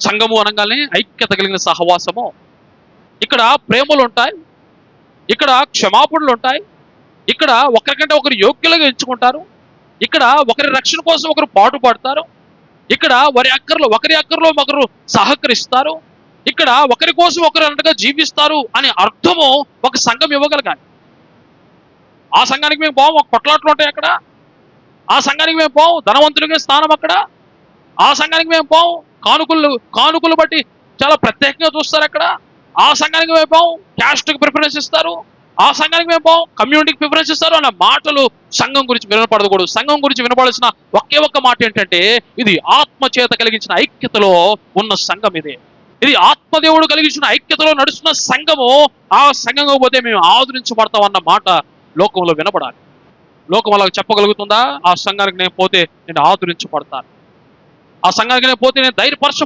సంఘము అనగానే ఐక్యత కలిగిన సహవాసము. ఇక్కడ ప్రేమలు ఉంటాయి, ఇక్కడ క్షమాపణలు ఉంటాయి, ఇక్కడ ఒకరికంటే ఒకరు యోగ్యులుగా ఎంచుకుంటారు, ఇక్కడ ఒకరి రక్షణ కోసం ఒకరు పాటుపడతారు, ఇక్కడ ఒకరి అక్కర్లో ఒకరు సహకరిస్తారు, ఇక్కడ ఒకరి కోసం ఒకరు అన్నట్టుగా జీవిస్తారు అనే అర్థము ఒక సంఘం ఇవ్వగలగాలి. ఆ సంఘానికి మేము పోం, ఒక కొట్లాట్లు ఉంటాయి అక్కడ. ఆ సంఘానికి మేము పోం, ధనవంతులకి స్థానం అక్కడ. ఆ సంఘానికి మేము పోం, కానుకలు బట్టి చాలా ప్రత్యేకంగా చూస్తారు అక్కడ. ఆ సంఘానికి మేము పోం, క్యాస్ట్కి ప్రిఫరెన్స్ ఇస్తారు. ఆ సంఘానికి మేము పోం, కమ్యూనిటీకి ప్రిఫరెన్స్ ఇస్తారు అన్న మాటలు సంఘం గురించి వినపడకూడదు. సంఘం గురించి వినపడాల్సిన ఒకే ఒక్క మాట ఏంటంటే, ఇది ఆత్మచేత కలిగించిన ఐక్యతలో ఉన్న సంఘం. ఇది ఆత్మదేవుడు కలిగించిన ఐక్యతలో నడుస్తున్న సంఘము. ఆ సంఘం పోతే మేము ఆదరించబడతాం అన్న మాట లోకంలో వినపడాలి. లోకం అలా చెప్పగలుగుతుందా? ఆ సంఘానికి నేను పోతే నేను ఆదరించబడతాను, ఆ సంఘానికి నేను పోతే నేను ధైర్యపరచబడతాను,